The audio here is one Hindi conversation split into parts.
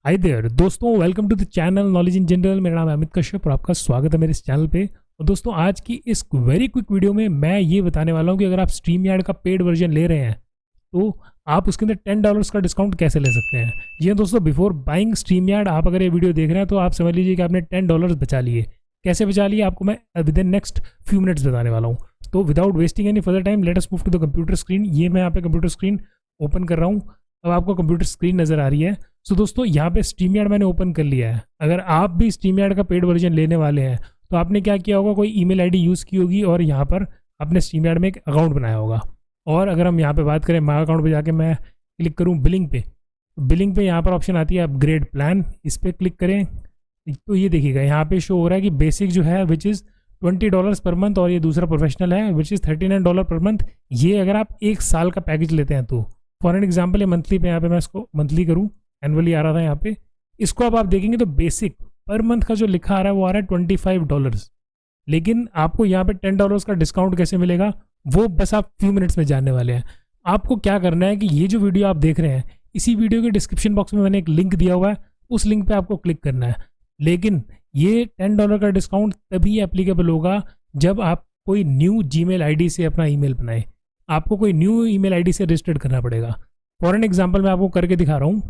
हाय देयर दोस्तों, welcome to the channel knowledge in general. मेरा नाम है अमित कश्यप और आपका स्वागत है मेरे इस चैनल पे। और दोस्तों, आज की इस वेरी क्विक वीडियो में मैं ये बताने वाला हूँ कि अगर आप StreamYard का पेड वर्जन ले रहे हैं तो आप उसके अंदर $10 का डिस्काउंट कैसे ले सकते हैं। जी हाँ दोस्तों, बिफोर बाइंग StreamYard आप अगर ये वीडियो देख रहे हैं तो आप समझ लीजिए कि आपने $10 बचा लिए। कैसे बचा लिए आपको मैं within next few minutes बताने वाला हूँ। तो without wasting any further time let us move to the computer screen. ये मैं यहाँ पे कंप्यूटर स्क्रीन ओपन कर रहा हूँ। अब आपको कंप्यूटर स्क्रीन नज़र आ रही है। सो दोस्तों, यहाँ पे StreamYard मैंने ओपन कर लिया है। अगर आप भी StreamYard का पेड वर्जन लेने वाले हैं तो आपने क्या किया होगा, कोई ईमेल आईडी यूज़ की होगी और यहाँ पर आपने StreamYard में एक अकाउंट बनाया होगा। और अगर हम यहाँ पे बात करें माई अकाउंट पे जाके मैं क्लिक करूँ बिलिंग पे यहाँ पर ऑप्शन आती है अपग्रेड प्लान, इस पर क्लिक करें तो ये देखिएगा यहाँ पे शो हो रहा है कि बेसिक जो है विच इज़ $20 पर मंथ और ये दूसरा प्रोफेशनल है विच इज़ $39 पर मंथ। ये अगर आप एक साल का पैकेज लेते हैं तो फॉर एन एग्जाम्पल ये मंथली पे यहाँ पे मैं इसको मंथली करूँ, एनुअली आ रहा था यहाँ पे। इसको अब आप देखेंगे तो बेसिक पर मंथ का जो लिखा आ रहा है वो आ रहा है $25। लेकिन आपको यहाँ पे $10 का डिस्काउंट कैसे मिलेगा वो बस आप फ्यू मिनट्स में जानने वाले हैं। आपको क्या करना है कि ये जो वीडियो आप देख रहे हैं इसी वीडियो के डिस्क्रिप्शन बॉक्स में मैंने एक लिंक दिया हुआ है, उस लिंक पे आपको क्लिक करना है। लेकिन ये $10 का डिस्काउंट तभी एप्लीकेबल होगा जब आप कोई न्यू जीमेल आईडी से अपना ईमेल बनाए। आपको कोई न्यू ईमेल आईडी से रजिस्टर्ड करना पड़ेगा। फॉर एन एग्जाम्पल मैं आपको करके दिखा रहा हूँ।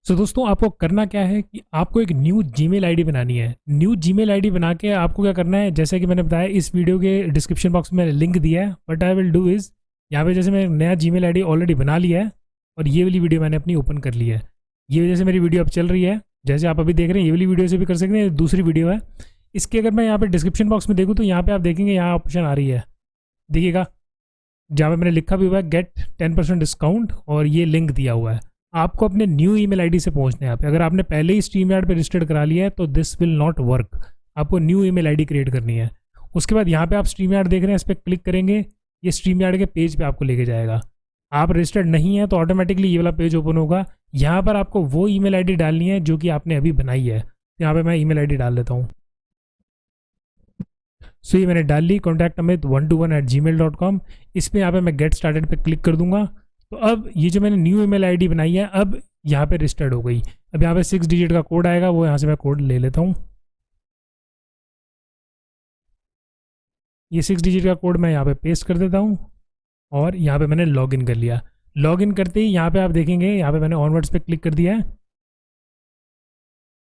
सो दोस्तों, आपको करना क्या है कि आपको एक न्यू जीमेल आईडी बनानी है। न्यू जीमेल आईडी बना के आपको क्या करना है, जैसे कि मैंने बताया इस वीडियो के डिस्क्रिप्शन बॉक्स में लिंक दिया है। What I will do is यहाँ पे जैसे मैं नया जीमेल आईडी ऑलरेडी बना लिया है और ये वाली वीडियो मैंने अपनी ओपन कर ली है। ये जैसे मेरी वीडियो अब चल रही है, जैसे आप अभी देख रहे हैं, ये वाली वीडियो से भी कर सकते हैं, दूसरी वीडियो है। इसके अगर मैं यहाँ पे डिस्क्रिप्शन बॉक्स में देखूँ तो यहाँ पे आप देखेंगे यहाँ ऑप्शन आ रही है, देखिएगा जहाँ पे मैंने लिखा भी हुआ है गेट 10% डिस्काउंट और ये लिंक दिया हुआ है। आपको अपने न्यू ईमेल आईडी से पहुंचना है यहाँ पे। अगर आपने पहले ही StreamYard पे रजिस्टर्ड करा लिया है तो दिस विल नॉट वर्क। आपको न्यू ईमेल आईडी क्रिएट करनी है। उसके बाद यहाँ पे आप StreamYard देख रहे हैं, इस पर क्लिक करेंगे, ये StreamYard के पेज पे आपको लेके जाएगा। आप रजिस्टर्ड नहीं है तो ऑटोमेटिकली ये वाला पेज ओपन होगा। यहाँ पर आपको वो ईमेल आईडी डालनी है जो कि आपने अभी बनाई है। यहाँ पे मैं ईमेल आईडी डाल देता हूँ। सो ये मैंने डाल ली, contact_amit121@gmail.com। इस पर यहाँ पे मैं गेट स्टार्टेड पे क्लिक कर दूंगा। तो अब ये जो मैंने न्यू ईमेल आईडी बनाई है अब यहाँ पे रजिस्टर्ड हो गई। अब यहाँ पे 6 डिजिट का कोड आएगा, वो यहाँ से मैं कोड ले लेता हूँ। ये 6 डिजिट का कोड मैं यहाँ पे पेस्ट कर देता हूँ और यहाँ पे मैंने लॉगिन कर लिया। लॉगिन करते ही यहाँ पे आप देखेंगे यहाँ पे मैंने ऑनवर्ड्स पे क्लिक कर दिया है।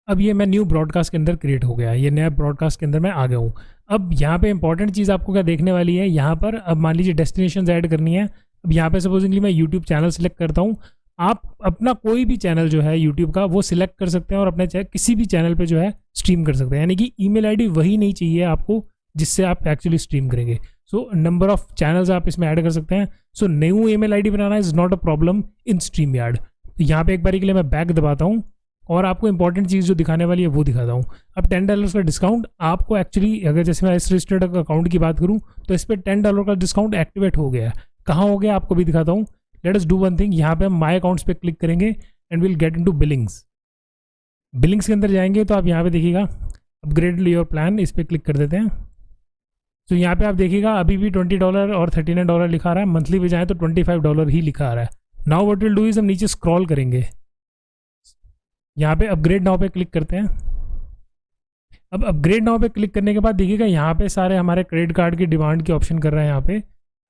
अब ये मैं न्यू ब्रॉडकास्ट के अंदर क्रिएट हो गया, ये नया ब्रॉडकास्ट के अंदर मैं आ गया हूँ। अब यहाँ पे इंपॉर्टेंट चीज़ आपको क्या देखने वाली है, यहाँ पर अब मान लीजिए डेस्टिनेशन ऐड करनी है। अब यहाँ पे सपोजिंगली मैं यूट्यूब चैनल सेलेक्ट करता हूँ। आप अपना कोई भी चैनल जो है यूट्यूब का वो सिलेक्ट कर सकते हैं और अपने चाहे किसी भी चैनल पे जो है स्ट्रीम कर सकते हैं। यानी कि ईमेल आईडी वही नहीं चाहिए आपको जिससे आप एक्चुअली स्ट्रीम करेंगे। सो नंबर ऑफ चैनल्स आप इसमें ऐड कर सकते हैं। So new email ID banana is not a problem in StreamYard। तो यहाँ पे एक बारी के लिए मैं बैक दबाता हूँ और आपको इंपॉर्टेंट चीज़ जो दिखाने वाली है वो दिखाता हूँ। अब $10 का डिस्काउंट आपको एक्चुअली, अगर जैसे मैं इस रजिस्टर्ड अकाउंट की बात करूँ तो इस पर $10 का डिस्काउंट एक्टिवेट हो गया है। कहाँ हो गया आपको भी दिखाता हूँ। Let us do one thing, यहाँ पे हम माई अकाउंट्स पे क्लिक करेंगे and will get into Billings. Billings के अंदर जाएंगे तो आप यहाँ पे देखिएगा अपग्रेड योर प्लान, इस पर क्लिक कर देते हैं। तो यहाँ पे आप देखिएगा अभी भी $20 और $39 लिखा आ रहा है। मंथली पे जाए तो $25 ही लिखा आ रहा है। Now what will do is हम नीचे स्क्रॉल करेंगे, यहाँ पे अपग्रेड नाउ पे क्लिक करते हैं। अब अपग्रेड नाउ पे क्लिक करने के बाद देखिएगा यहाँ पे सारे हमारे क्रेडिट कार्ड की डिमांड की ऑप्शन कर रहे हैं यहाँ पे।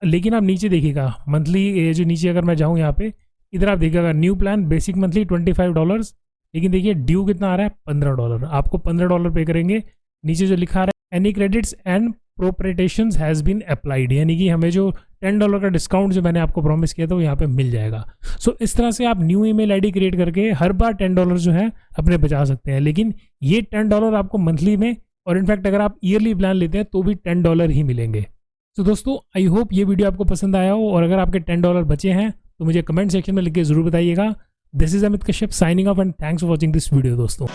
लेकिन आप नीचे देखिएगा मंथली, ये जो नीचे अगर मैं जाऊँ यहाँ पे इधर आप देखिएगा न्यू प्लान बेसिक मंथली $25। लेकिन देखिए ड्यू कितना आ रहा है, $15। आपको $15 पे करेंगे। नीचे जो लिखा आ रहा है any credits and appropriations has been applied, यानी कि हमें जो $10 का डिस्काउंट जो मैंने आपको प्रॉमिस किया था वो यहाँ पे मिल जाएगा। सो इस तरह से आप न्यू ईमेल आईडी क्रिएट करके हर बार $10 जो है अपने बचा सकते हैं। लेकिन ये $10 आपको मंथली में और इनफैक्ट अगर आप ईयरली प्लान लेते हैं तो भी $10 ही मिलेंगे। तो दोस्तों, आई होप ये वीडियो आपको पसंद आया हो और अगर आपके $10 बचे हैं तो मुझे कमेंट सेक्शन में लिख के ज़रूर बताइएगा। This is Amit Kashyap signing off and thanks for watching this video दोस्तों।